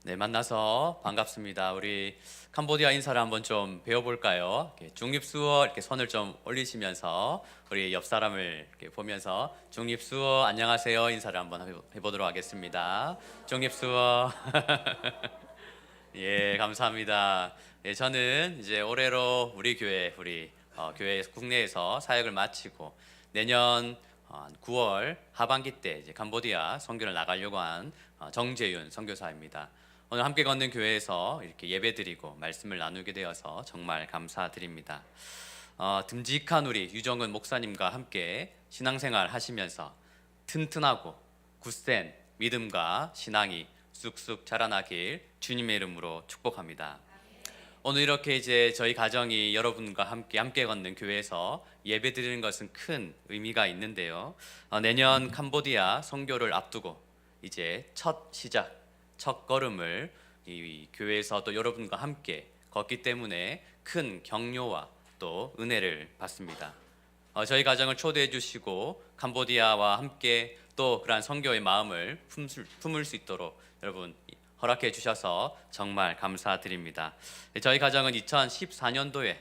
네, 만나서 반갑습니다. 우리 캄보디아 인사를 한번 좀 배워볼까요? 이렇게 중립수어 이렇게 손을 좀 올리시면서 우리 옆 사람을 이렇게 보면서 중립수어 안녕하세요 인사를 한번 해보도록 하겠습니다. 중립수어 예, 감사합니다. 예, 저는 이제 올해로 우리 교회 국내에서 사역을 마치고 내년 9월 하반기 때 이제 캄보디아 선교를 나가려고 한 정재윤 선교사입니다. 오늘 함께 걷는 교회에서 이렇게 예배드리고 말씀을 나누게 되어서 정말 감사드립니다. 듬직한 우리 유정은 목사님과 함께 신앙생활 하시면서 튼튼하고 굳센 믿음과 신앙이 쑥쑥 자라나길 주님의 이름으로 축복합니다. 오늘 이렇게 이제 저희 가정이 여러분과 함께 걷는 교회에서 예배드리는 것은 큰 의미가 있는데요. 내년 캄보디아 선교를 앞두고 이제 첫 시작, 첫 걸음을 이 교회에서 또 여러분과 함께 걷기 때문에 큰 격려와 또 은혜를 받습니다. 저희 가정을 초대해 주시고 캄보디아와 함께 또 그러한 선교의 마음을 품을 수 있도록 여러분 허락해 주셔서 정말 감사드립니다. 저희 가정은 2014년도에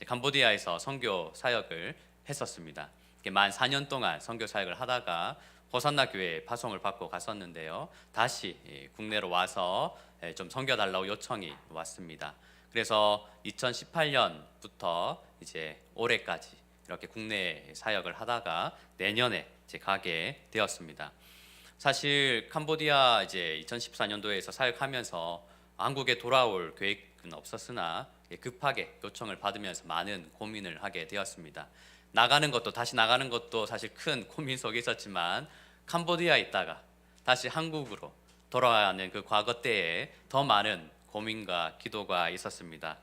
캄보디아에서 선교 사역을 했었습니다. 만 4년 동안 선교 사역을 하다가 호산나 교회에 파송을 받고 갔었는데요. 다시 국내로 와서 좀 섬겨달라고 요청이 왔습니다. 그래서 2018년부터 이제 올해까지 이렇게 국내 사역을 하다가 내년에 이제 가게 되었습니다. 사실 캄보디아 이제 2014년도에서 사역하면서 한국에 돌아올 계획은 없었으나 급하게 요청을 받으면서 많은 고민을 하게 되었습니다. 다시 나가는 것도 사실 큰 고민 속에 있었지만 캄보디아에 있다가 다시 한국으로 돌아가는 그 과거 때에 더 많은 고민과 기도가 있었습니다.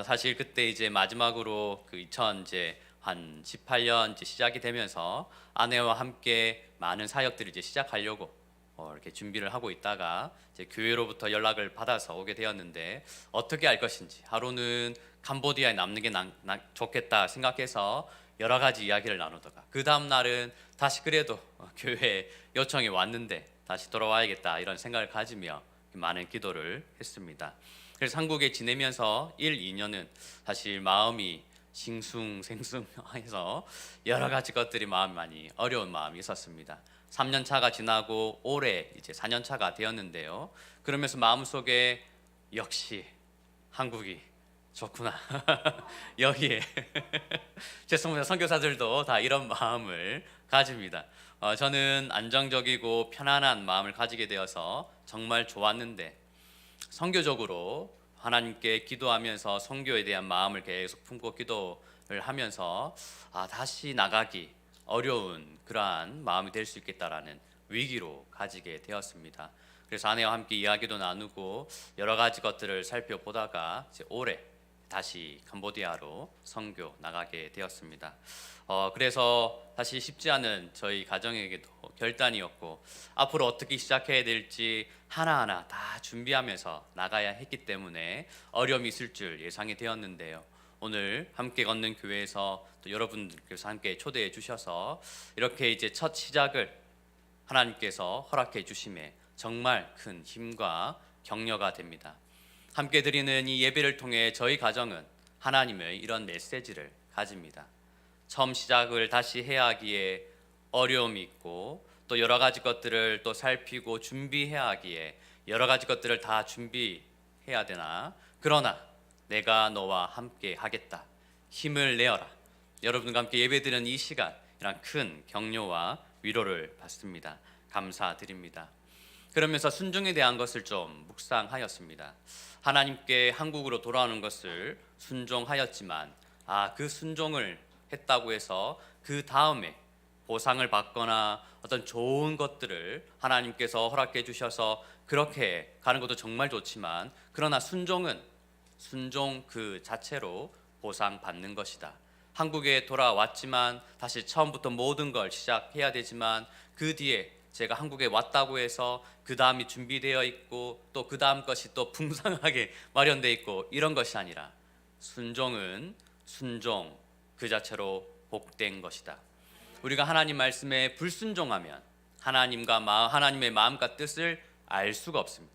사실 그때 이제 마지막으로 그 2018년 이제 시작이 되면서 아내와 함께 많은 사역들을 이제 시작하려고 이렇게 준비를 하고 있다가 이제 교회로부터 연락을 받아서 오게 되었는데 어떻게 할 것인지 하루는 캄보디아에 남는 게 좋겠다 생각해서 여러 가지 이야기를 나누다가 그 다음 날은 다시 그래도 교회 요청이 왔는데 다시 돌아와야겠다 이런 생각을 가지며 많은 기도를 했습니다. 그래서 한국에 지내면서 2년은 사실 마음이 싱숭생숭해서 여러 가지 것들이 마음이 많이 어려운 마음이 있었습니다. 3년 차가 지나고 올해 이제 4년 차가 되었는데요. 그러면서 마음속에 역시 한국이 좋구나. 여기에 죄송합니다. 선교사들도 다 이런 마음을 가집니다. 저는 안정적이고 편안한 마음을 가지게 되어서 정말 좋았는데 선교적으로 하나님께 기도하면서 선교에 대한 마음을 계속 품고 기도를 하면서 다시 나가기 어려운 그러한 마음이 될 수 있겠다라는 위기로 가지게 되었습니다. 그래서 아내와 함께 이야기도 나누고 여러 가지 것들을 살펴보다가 이제 올해 다시 캄보디아로 선교 나가게 되었습니다. 그래서 사실 쉽지 않은 저희 가정에게도 결단이었고 앞으로 어떻게 시작해야 될지 하나하나 다 준비하면서 나가야 했기 때문에 어려움이 있을 줄 예상이 되었는데요. 오늘 함께 걷는 교회에서 또 여러분들께서 함께 초대해 주셔서 이렇게 이제 첫 시작을 하나님께서 허락해 주심에 정말 큰 힘과 격려가 됩니다. 함께 드리는 이 예배를 통해 저희 가정은 하나님의 이런 메시지를 가집니다. 처음 시작을 다시 해야 하기에 어려움이 있고 또 여러 가지 것들을 또 살피고 준비해야 하기에 여러 가지 것들을 다 준비해야 되나 그러나 내가 너와 함께 하겠다 힘을 내어라 여러분과 함께 예배드리는 이 시간 이런 큰 격려와 위로를 받습니다. 감사드립니다. 그러면서 순종에 대한 것을 좀 묵상하였습니다. 하나님께 한국으로 돌아오는 것을 순종하였지만 그 순종을 했다고 해서 그 다음에 보상을 받거나 어떤 좋은 것들을 하나님께서 허락해 주셔서 그렇게 가는 것도 정말 좋지만 그러나 순종 그 자체로 보상받는 것이다. 한국에 돌아왔지만 다시 처음부터 모든 걸 시작해야 되지만 그 뒤에 제가 한국에 왔다고 해서 그 다음이 준비되어 있고 또 그 다음 것이 또 풍성하게 마련되어 있고 이런 것이 아니라 순종은 순종 그 자체로 복된 것이다. 우리가 하나님 말씀에 불순종하면 하나님의 마음과 뜻을 알 수가 없습니다.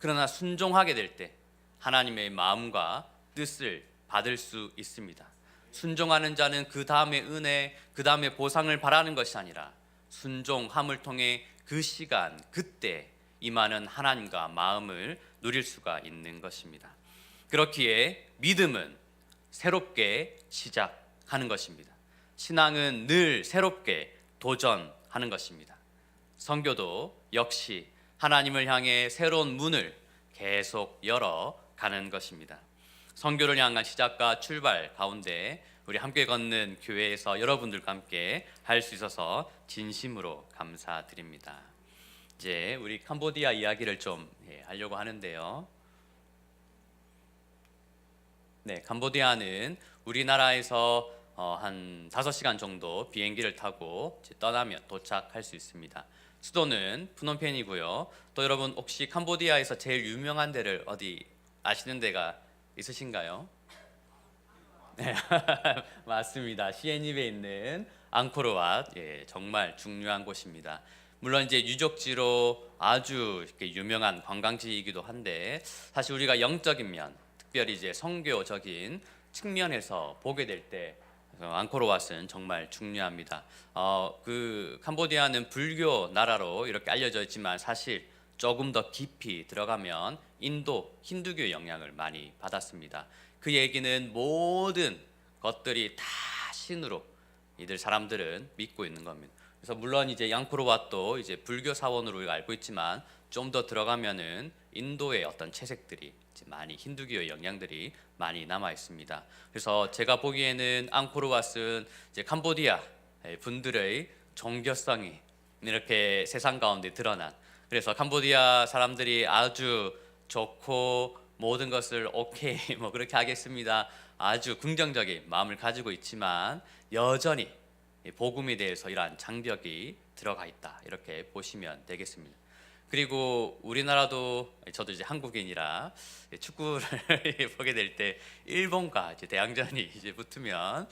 그러나 순종하게 될 때 하나님의 마음과 뜻을 받을 수 있습니다. 순종하는 자는 그 다음의 은혜, 그 다음의 보상을 바라는 것이 아니라 순종함을 통해 그 시간, 그때 임하는 하나님과 마음을 누릴 수가 있는 것입니다. 그렇기에 믿음은 새롭게 시작하는 것입니다. 신앙은 늘 새롭게 도전하는 것입니다. 선교도 역시 하나님을 향해 새로운 문을 계속 열어가는 것입니다. 선교를 향한 시작과 출발 가운데 우리 함께 걷는 교회에서 여러분들과 함께 할 수 있어서 진심으로 감사드립니다. 이제 우리 캄보디아 이야기를 좀 하려고 하는데요. 네, 캄보디아는 우리나라에서 한 5시간 정도 비행기를 타고 떠나면 도착할 수 있습니다. 수도는 프놈펜이고요. 또 여러분 혹시 캄보디아에서 제일 유명한 데를 어디 아시는 데가 있으신가요? 네, 맞습니다. 시엔입에 있는 앙코르왓, 정말 중요한 곳입니다. 물론 이제 유적지로 아주 유명한 관광지이기도 한데 사실 우리가 영적인 면, 특별히 이제 선교적인 측면에서 보게 될 때 앙코르왓은 정말 중요합니다. 그 캄보디아는 불교 나라로 이렇게 알려져 있지만 사실 조금 더 깊이 들어가면 인도 힌두교 영향을 많이 받았습니다. 그 얘기는 모든 것들이 다 신으로 이들 사람들은 믿고 있는 겁니다. 그래서 물론 이제 앙코르왓도 이제 불교 사원으로 우리가 알고 있지만 좀 더 들어가면은 인도의 어떤 채색들이 많이 힌두교의 영향들이 많이 남아 있습니다. 그래서 제가 보기에는 앙코르왓은 이제 캄보디아 분들의 종교성이 이렇게 세상 가운데 드러난, 그래서 캄보디아 사람들이 아주 좋고 모든 것을 오케이 뭐 그렇게 하겠습니다, 아주 긍정적인 마음을 가지고 있지만 여전히 복음에 대해서 이러한 장벽이 들어가 있다, 이렇게 보시면 되겠습니다. 그리고 우리나라도 저도 이제 한국인이라 축구를 보게 될 때 일본과 이제 대항전이 이제 붙으면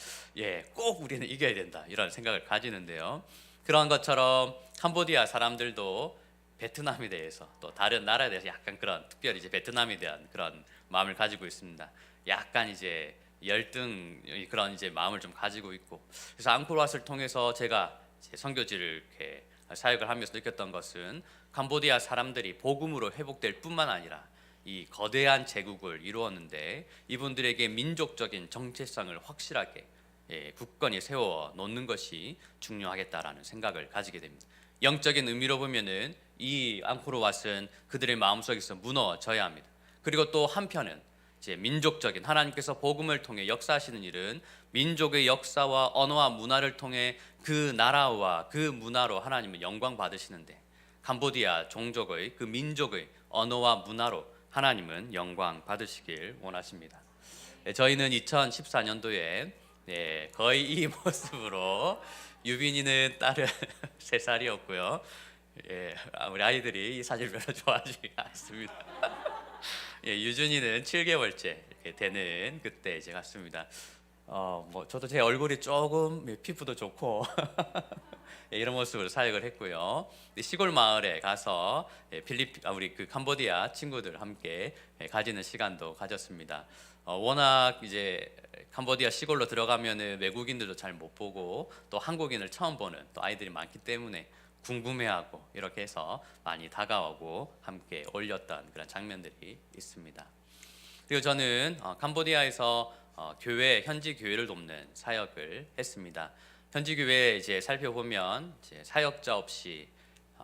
꼭 우리는 이겨야 된다, 이런 생각을 가지는데요. 그런 것처럼 캄보디아 사람들도 베트남에 대해서 또 다른 나라에 대해서 약간 그런, 특별히 이제 베트남에 대한 그런 마음을 가지고 있습니다. 약간 이제 열등 그런 이제 마음을 좀 가지고 있고, 그래서 앙코르왓을 통해서 제가 이제 선교지를 이렇게 사역을 하면서 느꼈던 것은 캄보디아 사람들이 복음으로 회복될 뿐만 아니라 이 거대한 제국을 이루었는데 이분들에게 민족적인 정체성을 확실하게 굳건히 세워 놓는 것이 중요하겠다라는 생각을 가지게 됩니다. 영적인 의미로 보면은 이 앙코르왓은 그들의 마음속에서 무너져야 합니다. 그리고 또 한편은 이제 민족적인, 하나님께서 복음을 통해 역사하시는 일은 민족의 역사와 언어와 문화를 통해 그 나라와 그 문화로 하나님은 영광 받으시는데 캄보디아 종족의 그 민족의 언어와 문화로 하나님은 영광 받으시길 원하십니다. 저희는 2014년도에 거의 이 모습으로, 유빈이는 딸은 3살이었고요. 우리 아이들이 이 사진을 별로 좋아하지 않습니다. 유준이는 7개월째 되는 그때 이제 갔습니다. 뭐 저도 제 얼굴이 조금 피부도 좋고 이런 모습으로 사역을 했고요. 시골 마을에 가서 우리 그 캄보디아 친구들 함께 가지는 시간도 가졌습니다. 워낙 이제 캄보디아 시골로 들어가면은 외국인들도 잘 못 보고 또 한국인을 처음 보는 또 아이들이 많기 때문에 궁금해하고 이렇게 해서 많이 다가오고 함께 어울렸던 그런 장면들이 있습니다. 그리고 저는 캄보디아에서 현지 교회를 돕는 사역을 했습니다. 현지 교회 이제 살펴보면 이제 사역자 없이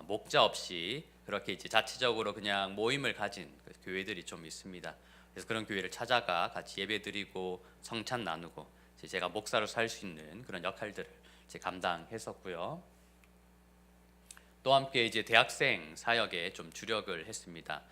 목자 없이 그렇게 이제 자체적으로 그냥 모임을 가진 교회들이 좀 있습니다. 그래서 그런 교회를 찾아가 같이 예배드리고 성찬 나누고 제가 목사로 살 수 있는 그런 역할들을 이제 감당했었고요. 또 함께 이제 대학생 사역에 좀 주력을 했습니다.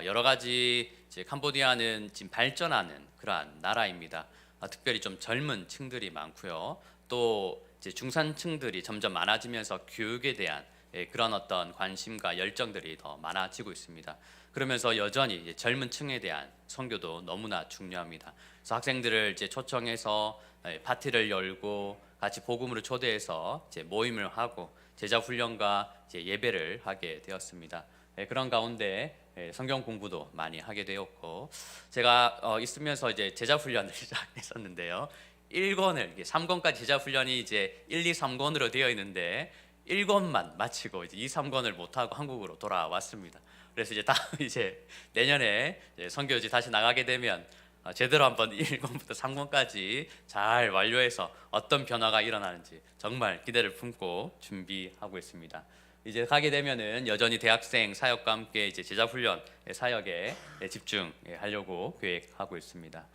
여러 가지 이제 캄보디아는 지금 발전하는 그러한 나라입니다. 특별히 좀 젊은 층들이 많고요. 또 이제 중산층들이 점점 많아지면서 교육에 대한 그런 어떤 관심과 열정들이 더 많아지고 있습니다. 그러면서 여전히 이제 젊은 층에 대한 선교도 너무나 중요합니다. 그래서 학생들을 이제 초청해서 파티를 열고 같이 복음으로 초대해서 이제 모임을 하고 제자 훈련과 이제 예배를 하게 되었습니다. 그런 가운데 성경 공부도 많이 하게 되었고, 제가 있으면서 이제 제자 훈련을 시작했었는데요. 1권을 3권까지 제자 훈련이 이제 1, 2, 3권으로 되어 있는데 1권만 마치고 이제 2, 3권을 못 하고 한국으로 돌아왔습니다. 그래서 이제 다음 이제 내년에 이제 선교지 다시 나가게 되면 제대로 한번 1권부터 3권까지 잘 완료해서 어떤 변화가 일어나는지 정말 기대를 품고 준비하고 있습니다. 이제 가게 되면은 여전히 대학생 사역과 함께 이제 제자 훈련 사역에 집중하려고 계획하고 있습니다.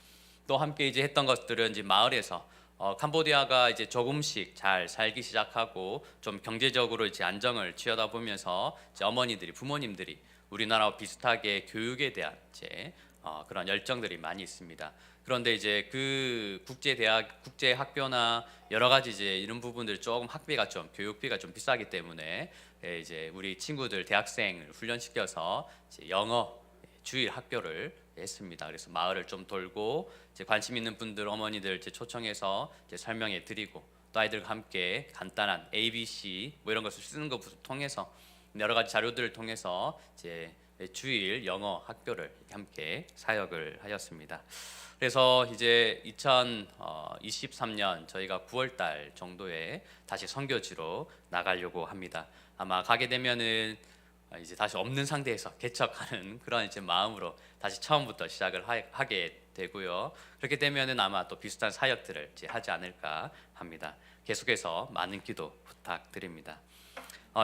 또 함께 이제 했던 것들은 이제 마을에서 캄보디아가 이제 조금씩 잘 살기 시작하고 좀 경제적으로 이제 안정을 취하다 보면서 이제 어머니들이 부모님들이 우리나라와 비슷하게 교육에 대한 이제 그런 열정들이 많이 있습니다. 그런데 이제 그 국제대학, 국제학교나 여러 가지 이제 이런 부분들 조금 학비가 좀 교육비가 좀 비싸기 때문에 이제 우리 친구들 대학생을 훈련시켜서 이제 영어 주일 학교를 했습니다. 그래서 마을을 좀 돌고 이제 관심 있는 분들 어머니들 이제 초청해서 이제 설명해 드리고 또 아이들과 함께 간단한 ABC 뭐 이런 것을 쓰는 것부터 통해서 여러 가지 자료들을 통해서 이제 주일 영어 학교를 함께 사역을 하였습니다. 그래서 이제 2023년 저희가 9월 달 정도에 다시 선교지로 나가려고 합니다. 아마 가게 되면은 이제 다시 없는 상태에서 개척하는 그런 이제 마음으로 다시 처음부터 시작을 하게 되고요. 그렇게 되면은 아마 또 비슷한 사역들을 이제 하지 않을까 합니다. 계속해서 많은 기도 부탁드립니다.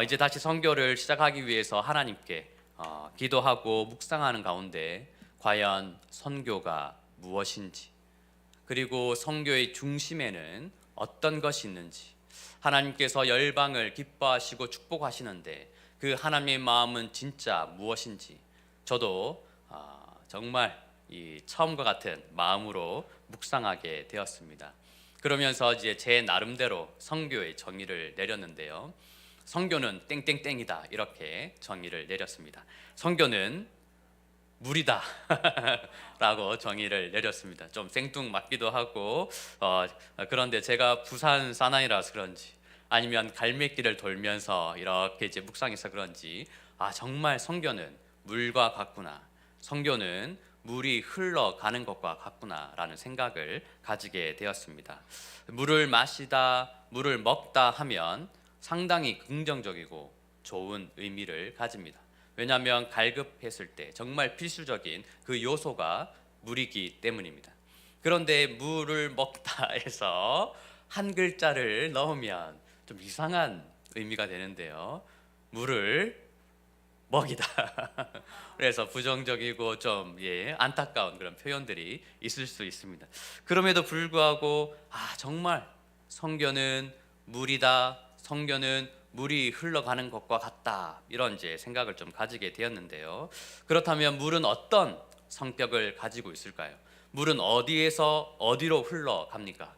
이제 다시 선교를 시작하기 위해서 하나님께 기도하고 묵상하는 가운데 과연 선교가 무엇인지, 그리고 선교의 중심에는 어떤 것이 있는지, 하나님께서 열방을 기뻐하시고 축복하시는데 그 하나님의 마음은 진짜 무엇인지 저도 정말 이 처음과 같은 마음으로 묵상하게 되었습니다. 그러면서 이제 제 나름대로 선교의 정의를 내렸는데요. 선교는 땡땡땡이다 이렇게 정의를 내렸습니다. 선교는 물이다 라고 정의를 내렸습니다. 좀 생뚱맞기도 하고 그런데 제가 부산 사나이라서 그런지 아니면 갈매길을 돌면서 이렇게 이제 묵상해서 그런지 정말 선교는 물과 같구나, 선교는 물이 흘러가는 것과 같구나라는 생각을 가지게 되었습니다. 물을 마시다, 물을 먹다 하면 상당히 긍정적이고 좋은 의미를 가집니다. 왜냐하면 갈급했을 때 정말 필수적인 그 요소가 물이기 때문입니다. 그런데 물을 먹다 해서 한 글자를 넣으면 좀 이상한 의미가 되는데요. 물을 먹이다. 그래서 부정적이고 좀 안타까운 그런 표현들이 있을 수 있습니다. 그럼에도 불구하고 정말 선교는 물이다, 선교는 물이 흘러가는 것과 같다, 이런 이제 생각을 좀 가지게 되었는데요. 그렇다면 물은 어떤 성격을 가지고 있을까요? 물은 어디에서 어디로 흘러갑니까?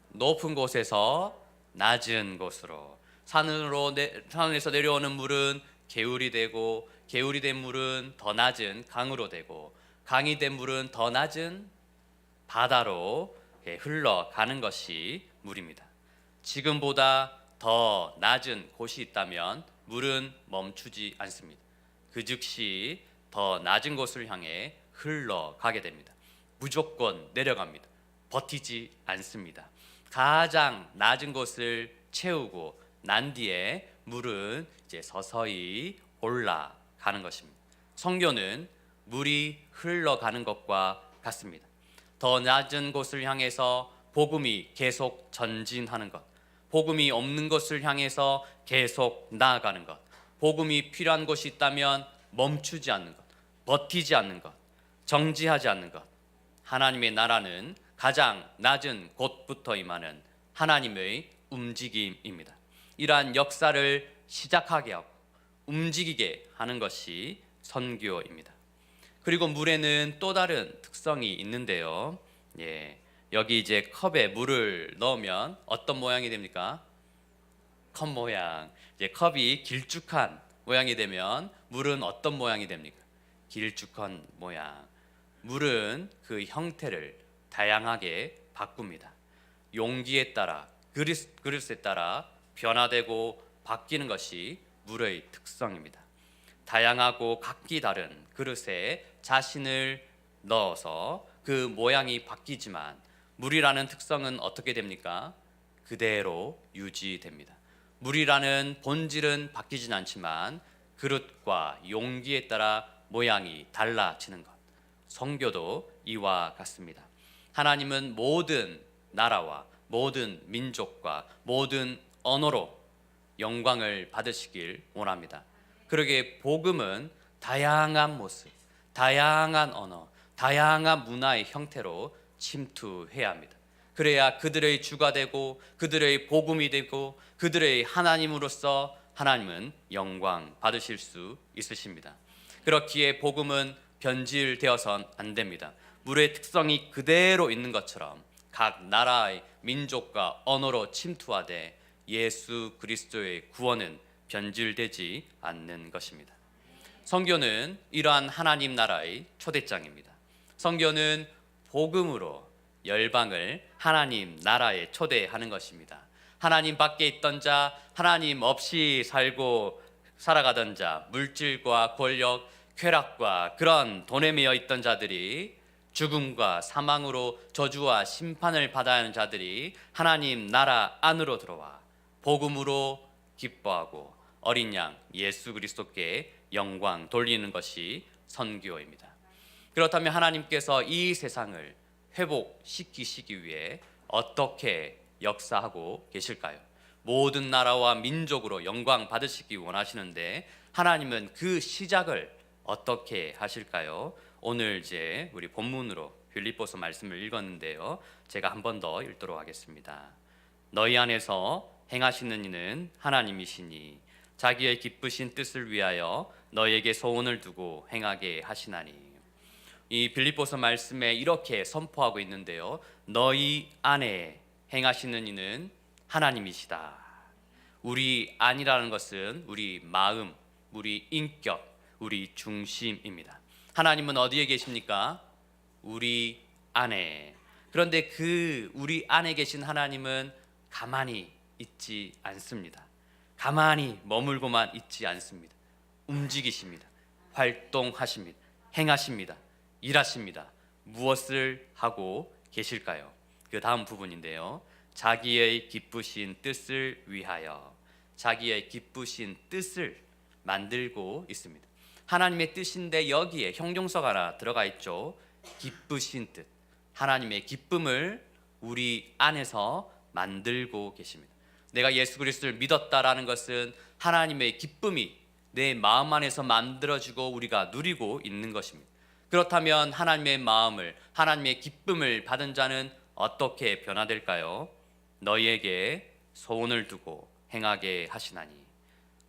높은 곳에서 낮은 곳으로. 산에서 내려오는 물은 개울이 되고, 개울이 된 물은 더 낮은 강으로 되고, 강이 된 물은 더 낮은 바다로 흘러가는 것이 물입니다. 지금보다 더 낮은 곳이 있다면 물은 멈추지 않습니다. 그 즉시 더 낮은 곳을 향해 흘러가게 됩니다. 무조건 내려갑니다. 버티지 않습니다. 가장 낮은 곳을 채우고 난 뒤에 물은 이제 서서히 올라가는 것입니다. 선교는 물이 흘러가는 것과 같습니다. 더 낮은 곳을 향해서 복음이 계속 전진하는 것, 복음이 없는 것을 향해서 계속 나아가는 것, 복음이 필요한 곳이 있다면 멈추지 않는 것, 버티지 않는 것, 정지하지 않는 것. 하나님의 나라는 가장 낮은 곳부터 임하는 하나님의 움직임입니다. 이러한 역사를 시작하게 하고 움직이게 하는 것이 선교입니다. 그리고 물에는 또 다른 특성이 있는데요. 여기 이제 컵에 물을 넣으면 어떤 모양이 됩니까? 컵 모양. 이제 컵이 길쭉한 모양이 되면 물은 어떤 모양이 됩니까? 길쭉한 모양. 물은 그 형태를 다양하게 바꿉니다. 용기에 따라, 그릇에 따라 변화되고 바뀌는 것이 물의 특성입니다. 다양하고 각기 다른 그릇에 자신을 넣어서 그 모양이 바뀌지만 물이라는 특성은 어떻게 됩니까? 그대로 유지됩니다. 물이라는 본질은 바뀌진 않지만 그릇과 용기에 따라 모양이 달라지는 것. 성교도 이와 같습니다. 하나님은 모든 나라와 모든 민족과 모든 언어로 영광을 받으시길 원합니다. 그러기에 복음은 다양한 모습, 다양한 언어, 다양한 문화의 형태로 침투해야 합니다. 그래야 그들의 주가 되고 그들의 복음이 되고 그들의 하나님으로서 하나님은 영광 받으실 수 있으십니다. 그렇기에 복음은 변질되어선 안 됩니다. 물의 특성이 그대로 있는 것처럼 각 나라의 민족과 언어로 침투하되 예수 그리스도의 구원은 변질되지 않는 것입니다. 선교는 이러한 하나님 나라의 초대장입니다. 선교는 복음으로 열방을 하나님 나라에 초대하는 것입니다. 하나님 밖에 있던 자, 하나님 없이 살아가던 자, 물질과 권력, 쾌락과 그런 돈에 매여 있던 자들이, 죽음과 사망으로 저주와 심판을 받아야 하는 자들이 하나님 나라 안으로 들어와 복음으로 기뻐하고 어린 양 예수 그리스도께 영광 돌리는 것이 선교입니다. 그렇다면 하나님께서 이 세상을 회복시키시기 위해 어떻게 역사하고 계실까요? 모든 나라와 민족으로 영광 받으시기 원하시는데 하나님은 그 시작을 어떻게 하실까요? 오늘 이제 우리 본문으로 빌립보서 말씀을 읽었는데요. 제가 한 번 더 읽도록 하겠습니다. 너희 안에서 행하시는 이는 하나님이시니 자기의 기쁘신 뜻을 위하여 너희에게 소원을 두고 행하게 하시나니. 이 빌립보서 말씀에 이렇게 선포하고 있는데요. 너희 안에 행하시는 이는 하나님이시다. 우리 안이라는 것은 우리 마음, 우리 인격, 우리 중심입니다. 하나님은 어디에 계십니까? 우리 안에. 그런데 그 우리 안에 계신 하나님은 가만히 있지 않습니다. 가만히 머물고만 있지 않습니다. 움직이십니다. 활동하십니다. 행하십니다. 일하십니다. 무엇을 하고 계실까요? 그 다음 부분인데요. 자기의 기쁘신 뜻을 위하여. 자기의 기쁘신 뜻을 만들고 있습니다. 하나님의 뜻인데 여기에 형용사가 하나 들어가 있죠. 기쁘신 뜻. 하나님의 기쁨을 우리 안에서 만들고 계십니다. 내가 예수 그리스도를 믿었다라는 것은 하나님의 기쁨이 내 마음 안에서 만들어지고 우리가 누리고 있는 것입니다. 그렇다면 하나님의 마음을, 하나님의 기쁨을 받은 자는 어떻게 변화될까요? 너희에게 소원을 두고 행하게 하시나니.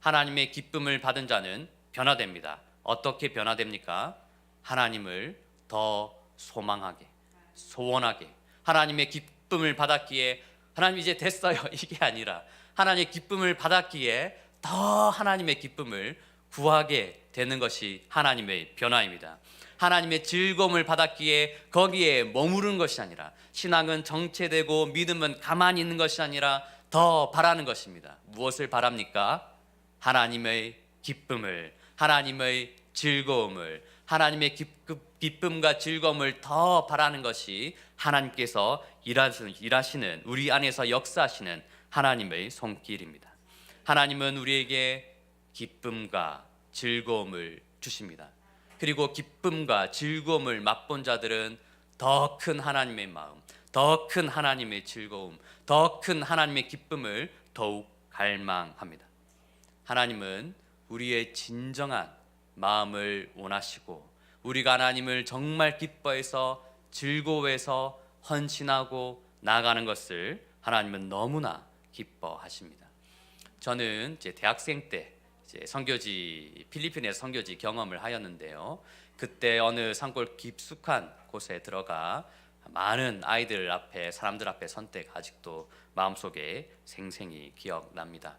하나님의 기쁨을 받은 자는 변화됩니다. 어떻게 변화됩니까? 하나님을 더 소망하게, 소원하게. 하나님의 기쁨을 받았기에 하나님 이제 됐어요 이게 아니라 하나님의 기쁨을 받았기에 더 하나님의 기쁨을 구하게 되는 것이 하나님의 변화입니다. 하나님의 즐거움을 받았기에 거기에 머무르는 것이 아니라, 신앙은 정체되고 믿음은 가만히 있는 것이 아니라 더 바라는 것입니다. 무엇을 바랍니까? 하나님의 기쁨을, 하나님의 즐거움을, 하나님의 기쁨과 즐거움을 더 바라는 것이 하나님께서 일하시는, 우리 안에서 역사하시는 하나님의 손길입니다. 하나님은 우리에게 기쁨과 즐거움을 주십니다. 그리고 기쁨과 즐거움을 맛본 자들은 더 큰 하나님의 마음, 더 큰 하나님의 즐거움, 더 큰 하나님의 기쁨을 더욱 갈망합니다. 하나님은 우리의 진정한 마음을 원하시고 우리가 하나님을 정말 기뻐해서 즐거워해서 헌신하고 나아가는 것을 하나님은 너무나 기뻐하십니다. 저는 이제 대학생 때 선교지, 필리핀에서 선교지 경험을 하였는데요. 그때 어느 산골 깊숙한 곳에 들어가 많은 아이들 앞에, 사람들 앞에 선 때가 아직도 마음속에 생생히 기억납니다.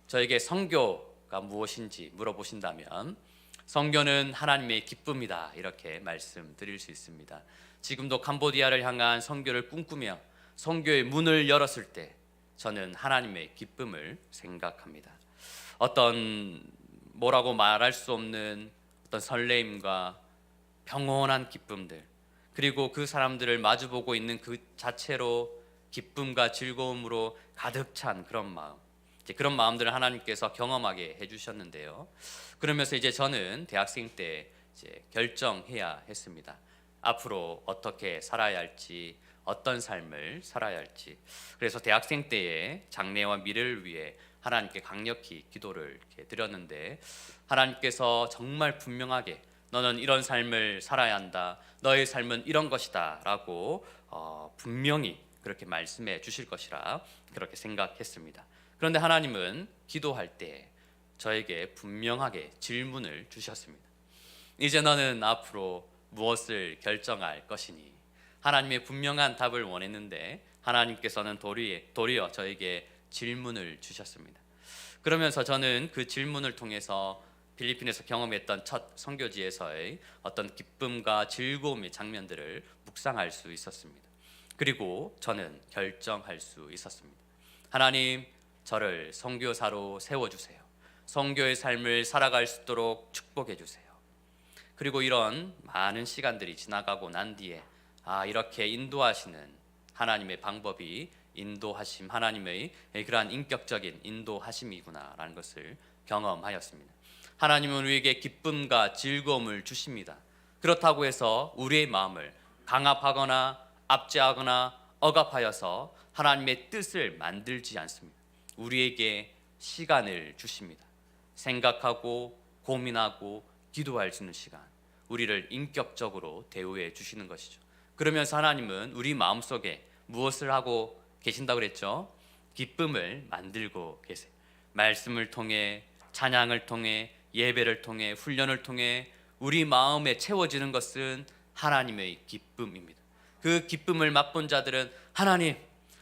저에게 선교가 무엇인지 물어보신다면 선교는 하나님의 기쁨이다 이렇게 말씀드릴 수 있습니다. 지금도 캄보디아를 향한 선교를 꿈꾸며 선교의 문을 열었을 때 저는 하나님의 기쁨을 생각합니다. 어떤 뭐라고 말할 수 없는 어떤 설레임과 평온한 기쁨들, 그리고 그 사람들을 마주보고 있는 그 자체로 기쁨과 즐거움으로 가득 찬 그런 마음, 이제 그런 마음들을 하나님께서 경험하게 해주셨는데요. 그러면서 이제 저는 대학생 때 이제 결정해야 했습니다. 앞으로 어떻게 살아야 할지, 어떤 삶을 살아야 할지. 그래서 대학생 때에 장래와 미래를 위해 하나님께 강력히 기도를 드렸는데, 하나님께서 정말 분명하게 너는 이런 삶을 살아야 한다, 너의 삶은 이런 것이다 라고 분명히 그렇게 말씀해 주실 것이라 그렇게 생각했습니다. 그런데 하나님은 기도할 때 저에게 분명하게 질문을 주셨습니다. 이제 너는 앞으로 무엇을 결정할 것이니? 하나님의 분명한 답을 원했는데 하나님께서는 도리어 저에게 질문을 주셨습니다. 그러면서 저는 그 질문을 통해서 필리핀에서 경험했던 첫 선교지에서의 어떤 기쁨과 즐거움의 장면들을 묵상할 수 있었습니다. 그리고 저는 결정할 수 있었습니다. 하나님, 저를 선교사로 세워주세요. 선교의 삶을 살아갈 수 있도록 축복해 주세요. 그리고 이런 많은 시간들이 지나가고 난 뒤에 이렇게 인도하시는 하나님의 방법이 인도하심, 하나님의 그러한 인격적인 인도하심이구나라는 것을 경험하였습니다. 하나님은 우리에게 기쁨과 즐거움을 주십니다. 그렇다고 해서 우리의 마음을 강압하거나 압제하거나 억압하여서 하나님의 뜻을 만들지 않습니다. 우리에게 시간을 주십니다. 생각하고 고민하고 기도할 수 있는 시간, 우리를 인격적으로 대우해 주시는 것이죠. 그러면서 하나님은 우리 마음속에 무엇을 하고 계신다고 그랬죠? 기쁨을 만들고 계세요. 말씀을 통해, 찬양을 통해, 예배를 통해, 훈련을 통해 우리 마음에 채워지는 것은 하나님의 기쁨입니다. 그 기쁨을 맛본 자들은 하나님,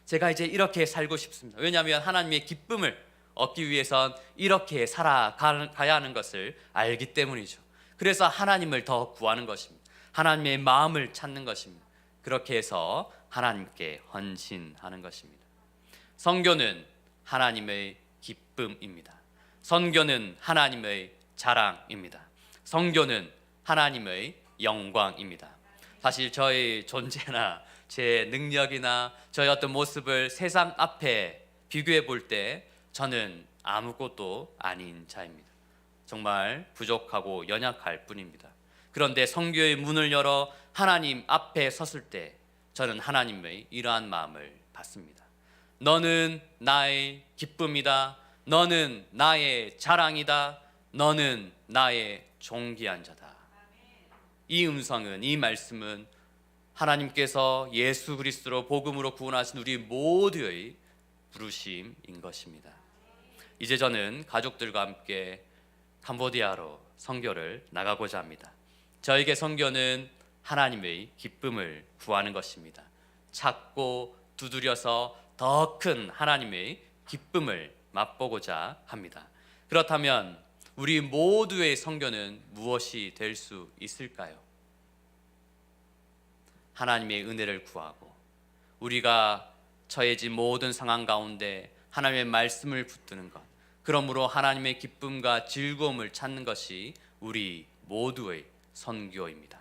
제가 이제 이렇게 살고 싶습니다. 왜냐하면 하나님의 기쁨을 얻기 위해선 이렇게 살아가야 하는 것을 알기 때문이죠. 그래서 하나님을 더 구하는 것입니다. 하나님의 마음을 찾는 것입니다. 그렇게 해서 하나님께 헌신하는 것입니다. 선교는 하나님의 기쁨입니다. 선교는 하나님의 자랑입니다. 선교는 하나님의 영광입니다. 사실 저의 존재나 제 능력이나 저의 어떤 모습을 세상 앞에 비교해 볼 때 저는 아무것도 아닌 자입니다. 정말 부족하고 연약할 뿐입니다. 그런데 선교의 문을 열어 하나님 앞에 섰을 때 저는 하나님의 이러한 마음을 받습니다. 너는 나의 기쁨이다. 너는 나의 자랑이다. 너는 나의 존귀한 자다. 이 음성은, 이 말씀은 하나님께서 예수 그리스도로 복음으로 구원하신 우리 모두의 부르심인 것입니다. 이제 저는 가족들과 함께 캄보디아로 선교를 나가고자 합니다. 저에게 선교는 하나님의 기쁨을 구하는 것입니다. 찾고 두드려서 더 큰 하나님의 기쁨을 맛보고자 합니다. 그렇다면 우리 모두의 선교는 무엇이 될 수 있을까요? 하나님의 은혜를 구하고 우리가 처해진 모든 상황 가운데 하나님의 말씀을 붙드는 것, 그러므로 하나님의 기쁨과 즐거움을 찾는 것이 우리 모두의 선교입니다.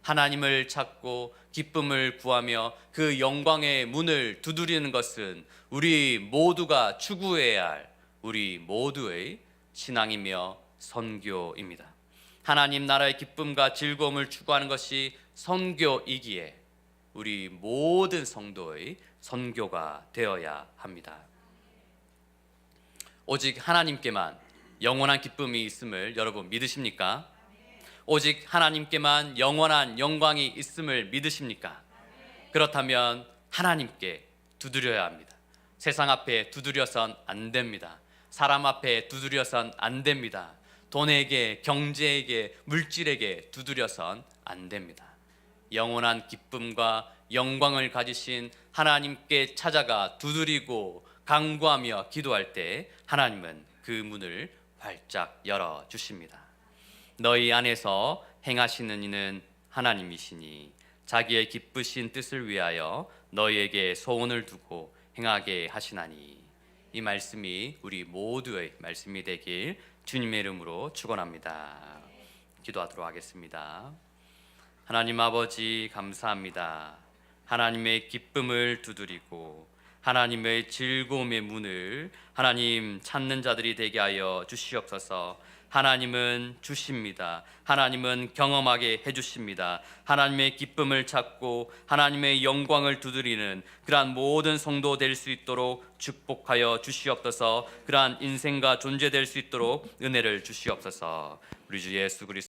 하나님을 찾고 기쁨을 구하며 그 영광의 문을 두드리는 것은 우리 모두가 추구해야 할 우리 모두의 신앙이며 선교입니다. 하나님 나라의 기쁨과 즐거움을 추구하는 것이 선교이기에 우리 모든 성도의 선교가 되어야 합니다. 오직 하나님께만 영원한 기쁨이 있음을 여러분 믿으십니까? 오직 하나님께만 영원한 영광이 있음을 믿으십니까? 그렇다면 하나님께 두드려야 합니다. 세상 앞에 두드려선 안 됩니다. 사람 앞에 두드려선 안 됩니다. 돈에게, 경제에게, 물질에게 두드려선 안 됩니다. 영원한 기쁨과 영광을 가지신 하나님께 찾아가 두드리고 간구하며 기도할 때 하나님은 그 문을 활짝 열어주십니다. 너희 안에서 행하시는 이는 하나님이시니 자기의 기쁘신 뜻을 위하여 너희에게 소원을 두고 행하게 하시나니. 이 말씀이 우리 모두의 말씀이 되길 주님의 이름으로 축원합니다. 기도하도록 하겠습니다. 하나님 아버지 감사합니다. 하나님의 기쁨을 두드리고 하나님의 즐거움의 문을 하나님 찾는 자들이 되게 하여 주시옵소서. 하나님은 주십니다. 하나님은 경험하게 해주십니다. 하나님의 기쁨을 찾고 하나님의 영광을 두드리는 그러한 모든 성도 될 수 있도록 축복하여 주시옵소서. 그러한 인생과 존재 될 수 있도록 은혜를 주시옵소서. 우리 주 예수 그리스도